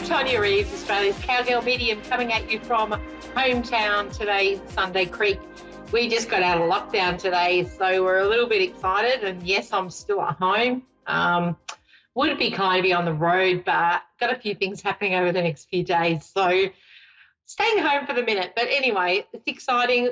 Tonia Reeves, Australia's Cowgirl medium, coming at you from hometown today, Sunday Creek. We just got out of lockdown today, so we're a little bit excited. And yes, I'm still at home. Would be kind to be on the road, but got a few things happening over the next few days. So staying home for the minute. But anyway, it's exciting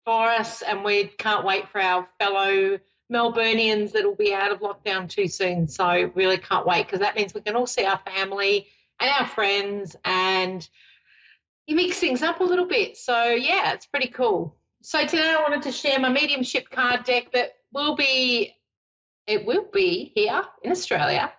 for us, and we can't wait for our fellow Melburnians that will be out of lockdown too soon. So really can't wait, because that means we can all see our family and our friends, and you mix things up a little bit. So, yeah, it's pretty cool. So today I wanted to share my mediumship card deck that will be here in Australia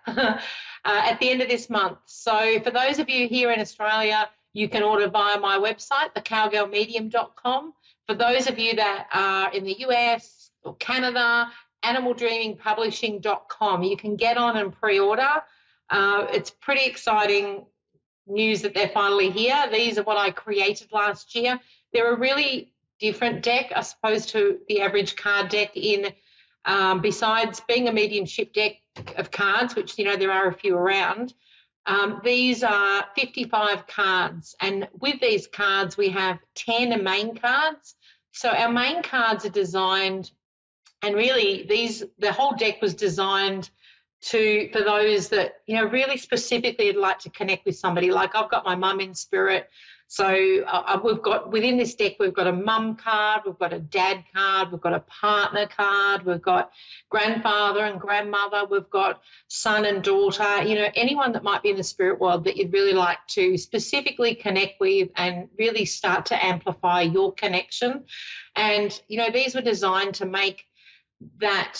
at the end of this month. So for those of you here in Australia, you can order via my website, thecowgirlmedium.com. For those of you that are in the US or Canada, animaldreamingpublishing.com. You can get on and pre-order. It's pretty exciting news that they're finally here. These are what I created last year. They're a really different deck, I suppose, to the average card deck in besides being a mediumship deck of cards, which, you know, there are a few around. These are 55 cards, and with these cards we have 10 main cards. So our main cards are designed, and really the whole deck was designed for those that, you know, really specifically would like to connect with somebody. Like I've got my mum in spirit. So we've got, within this deck, we've got a mum card, we've got a dad card, we've got a partner card, we've got grandfather and grandmother, we've got son and daughter, you know, anyone that might be in the spirit world that you'd really like to specifically connect with and really start to amplify your connection. And, you know, these were designed to make that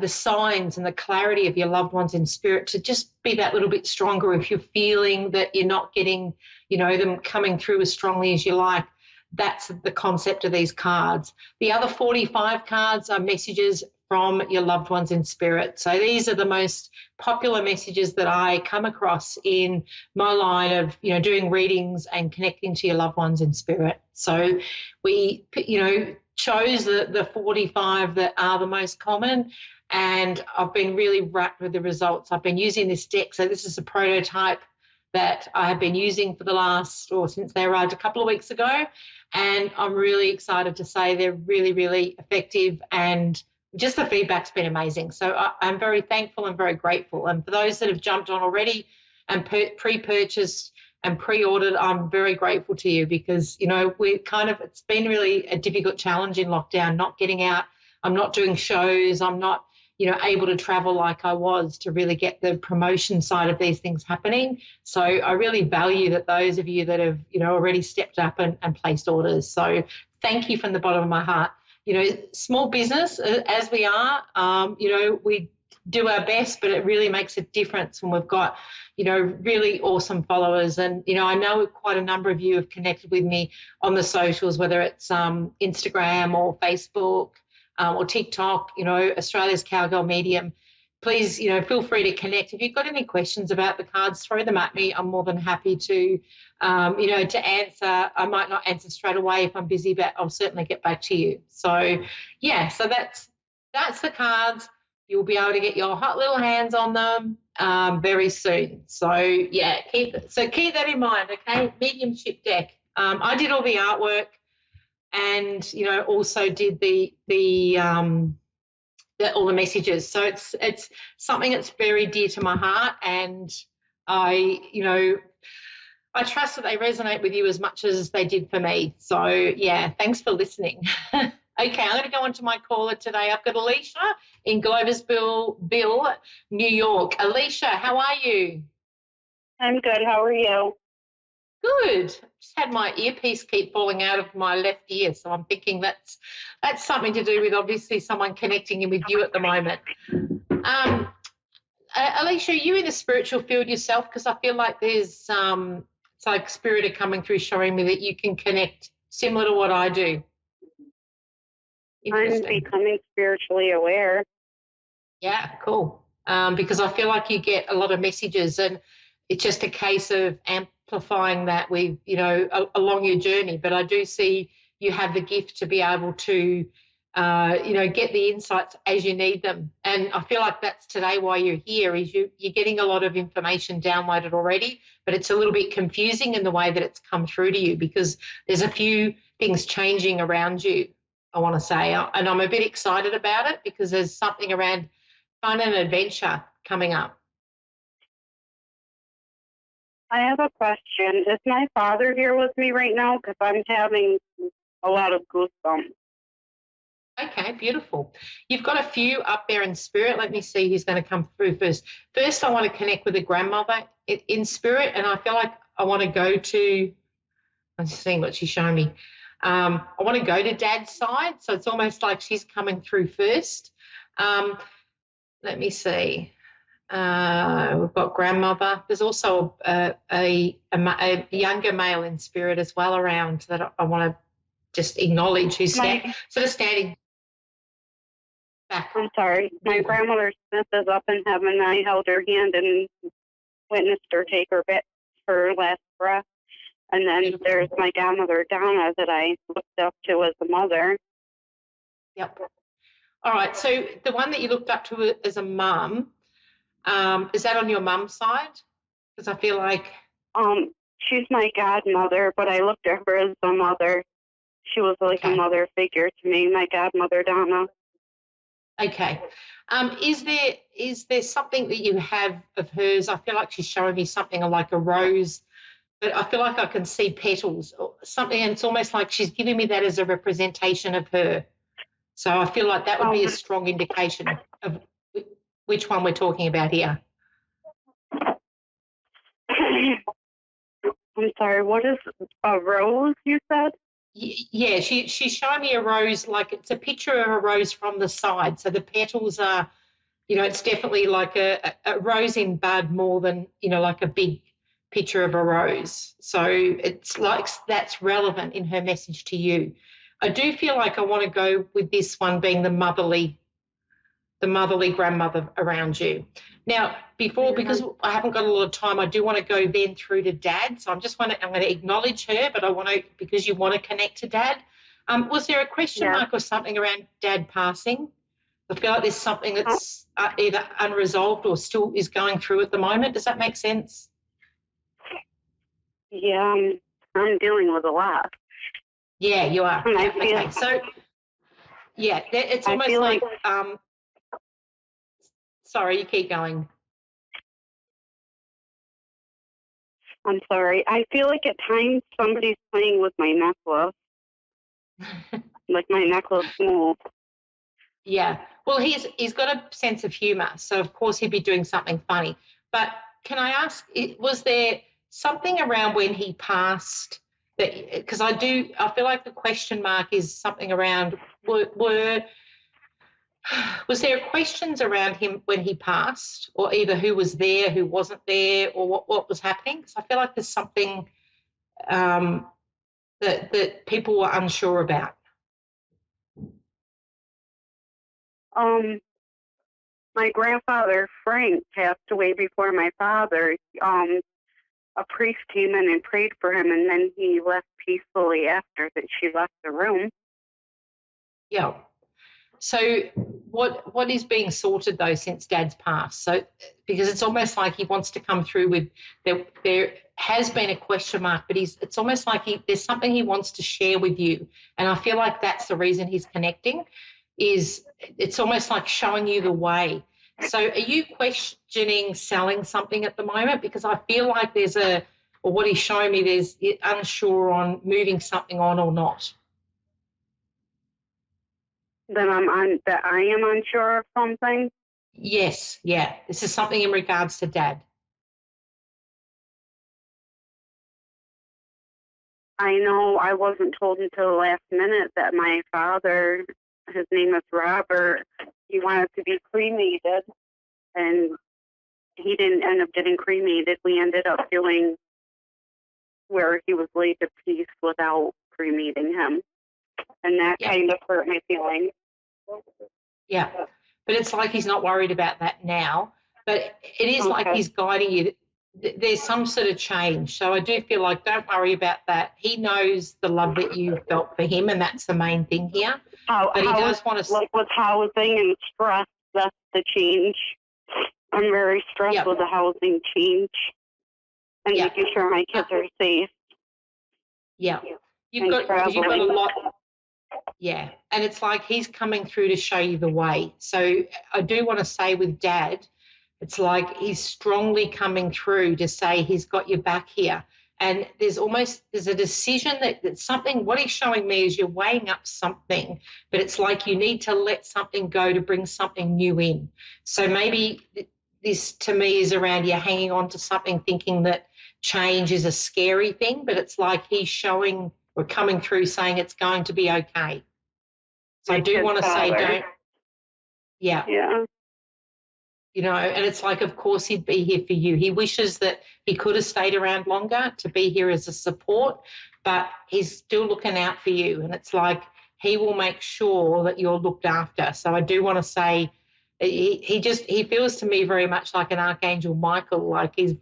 the signs and the clarity of your loved ones in spirit to just be that little bit stronger. If you're feeling that you're not getting, you know, them coming through as strongly as you like, that's the concept of these cards. The other 45 cards are messages from your loved ones in spirit. So these are the most popular messages that I come across in my line of, you know, doing readings and connecting to your loved ones in spirit. So we, you know, chose the 45 that are the most common, and I've been really wrapped with the results. I've been using this deck. So this is a prototype that I have been using for since they arrived a couple of weeks ago, and I'm really excited to say they're really, really effective, and just the feedback's been amazing. So I'm very thankful and very grateful. And for those that have jumped on already and pre-purchased and pre-ordered, I'm very grateful to you, because, you know, it's been really a difficult challenge in lockdown, not getting out. I'm not doing shows. I'm not, you know, able to travel like I was to really get the promotion side of these things happening. So I really value that those of you that have, you know, already stepped up and placed orders. So thank you from the bottom of my heart. You know, small business as we are, you know, we do our best, but it really makes a difference when we've got, you know, really awesome followers. And, you know, I know quite a number of you have connected with me on the socials, whether it's Instagram or Facebook or TikTok, you know, Australia's Cowgirl Medium. Please, you know, feel free to connect. If you've got any questions about the cards, throw them at me. I'm more than happy to, you know, to answer. I might not answer straight away if I'm busy, but I'll certainly get back to you. So, yeah, so that's the cards. You'll be able to get your hot little hands on them very soon. So, yeah, keep that in mind, okay? Mediumship deck. I did all the artwork, and, you know, also did all the messages. So it's something that's very dear to my heart, and I trust that they resonate with you as much as they did for me. So, yeah, thanks for listening. Okay, I'm going to go on to my caller today. I've got Alicia in Gloversville, New York. Alicia, how are you? I'm good. How are you? Good. Just had my earpiece keep falling out of my left ear, so I'm thinking that's something to do with obviously someone connecting in with you at the moment. Alicia, are you in the spiritual field yourself? Because I feel like there's it's like spirit are coming through showing me that you can connect similar to what I do. I'm becoming spiritually aware. Yeah, cool. Because I feel like you get a lot of messages, and it's just a case of amplifying that with, you know, along your journey. But I do see you have the gift to be able to get the insights as you need them. And I feel like that's today why you're here, is you're getting a lot of information downloaded already, but it's a little bit confusing in the way that it's come through to you because there's a few things changing around you, I want to say. And I'm a bit excited about it because there's something around fun and adventure coming up. I have a question. Is my father here with me right now? Because I'm having a lot of goosebumps. Okay, beautiful. You've got a few up there in spirit. Let me see who's going to come through first. First, I want to connect with a grandmother in spirit, and I feel like I want to go to, I'm seeing what she's showing me. I want to go to Dad's side, so it's almost like she's coming through first. Let me see. We've got grandmother. There's also a younger male in spirit as well around that I want to just acknowledge who's sort of standing back. I'm sorry. My grandmother Smith is up in heaven. I held her hand and witnessed her take her last breath. And then Beautiful. There's my godmother Donna that I looked up to as a mother. Yep. All right. So the one that you looked up to as a mum, is that on your mum's side? Because I feel like she's my godmother, but I looked at her as a mother. She was like a mother figure to me, my godmother Donna. Okay. Is there something that you have of hers? I feel like she's showing me something like a rose, but I feel like I can see petals or something, and it's almost like she's giving me that as a representation of her. So I feel like that would be a strong indication of which one we're talking about here. I'm sorry, what is a rose, you said? Yeah, she's showing me a rose, like it's a picture of a rose from the side. So the petals are, it's definitely like a rose in bud more than, like a big picture of a rose. So it's like that's relevant in her message to you. I do feel like I want to go with this one being the motherly grandmother around you. Now, because I haven't got a lot of time, I do want to go then through to Dad. So I'm going to acknowledge her, but because you want to connect to Dad. Was there a question mark or something around Dad passing? I feel like there's something that's either unresolved or still is going through at the moment. Does that make sense? Yeah, I'm dealing with a lot. Yeah, you are. Yeah, okay. So, yeah, it's almost like sorry, you keep going. I'm sorry. I feel like at times somebody's playing with my necklace. Like my necklace moves. Yeah. Well, he's got a sense of humour, so of course he'd be doing something funny. But can I ask, was there something around when he passed that, because I feel like the question mark is something around was there questions around him when he passed, or either who was there, who wasn't there, or what was happening? Because I feel like there's something that people were unsure about. My grandfather Frank passed away before my father. A priest came in and prayed for him, and then he left peacefully after that. She left the room. Yeah. So what is being sorted though since Dad's passed? So because it's almost like he wants to come through with there has been a question mark, but it's almost like there's something he wants to share with you, and I feel like that's the reason he's connecting. It's almost like showing you the way. So are you questioning selling something at the moment? Because I feel like or what he's showing me, there's unsure on moving something on or not. Then I am unsure of something. Yes, yeah. This is something in regards to Dad. I know I wasn't told until the last minute that my father, his name is Robert, he wanted to be cremated, and he didn't end up getting cremated. We ended up doing where he was laid to peace without cremating him, and that kind of hurt my feelings. Yeah, but it's like he's not worried about that now, but it is like he's guiding you there's some sort of change. So I do feel like, don't worry about that. He knows the love that you felt for him, and that's the main thing here. But he does want to, like with housing and stress, that's the change. I'm very stressed with the housing change and making sure my kids are safe. Yeah. You've got a lot. Yeah. And it's like he's coming through to show you the way. So I do want to say with Dad, it's like he's strongly coming through to say he's got your back here. And there's a decision that something, what he's showing me is you're weighing up something, but it's like you need to let something go to bring something new in. So maybe this to me is around you hanging on to something, thinking that change is a scary thing, but it's like he's showing or coming through saying it's going to be okay. So I do want to say don't. Yeah. You know, and it's like, of course, he'd be here for you. He wishes that he could have stayed around longer to be here as a support, but he's still looking out for you. And it's like he will make sure that you're looked after. So I do want to say he feels to me very much like an Archangel Michael, like he's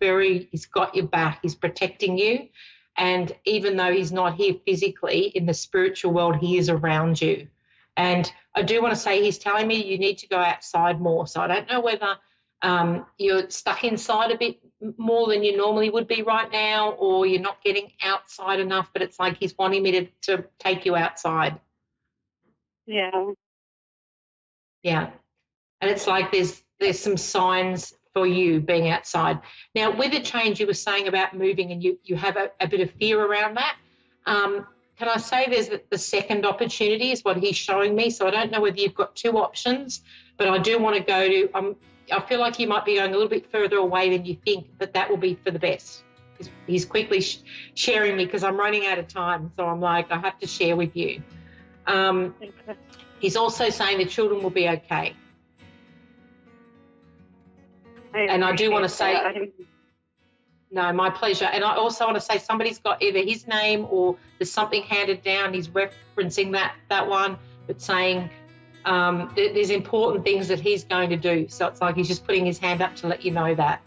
got your back, he's protecting you. And even though he's not here physically, in the spiritual world, he is around you. And I do want to say he's telling me you need to go outside more. So I don't know whether you're stuck inside a bit more than you normally would be right now, or you're not getting outside enough, but it's like he's wanting me to take you outside. Yeah. Yeah. And it's like there's some signs for you being outside. Now, with the change you were saying about moving and you have a bit of fear around that, can I say there's the second opportunity is what he's showing me. So I don't know whether you've got two options, but I do want to go to, I feel like you might be going a little bit further away than you think, but that will be for the best. He's quickly sharing me because I'm running out of time. So I'm like, I have to share with you. He's also saying the children will be okay. And I do want to say, no, my pleasure. And I also want to say somebody's got either his name or there's something handed down. He's referencing that one, but saying there's important things that he's going to do. So it's like he's just putting his hand up to let you know that.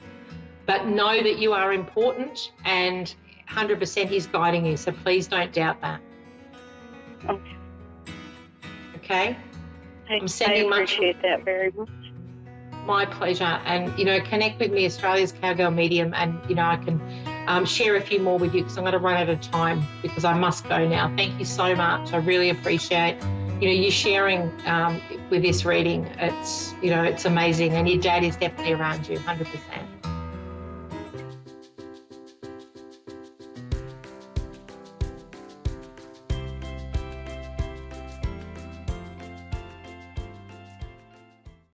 But know that you are important and 100% he's guiding you. So please don't doubt that. Okay. Okay? I'm sending I appreciate that very much. My pleasure. And, connect with me, Australia's Cowgirl Medium, and, I can share a few more with you because I'm going to run out of time because I must go now. Thank you so much. I really appreciate, you sharing with this reading. It's, it's amazing. And your dad is definitely around you, 100%.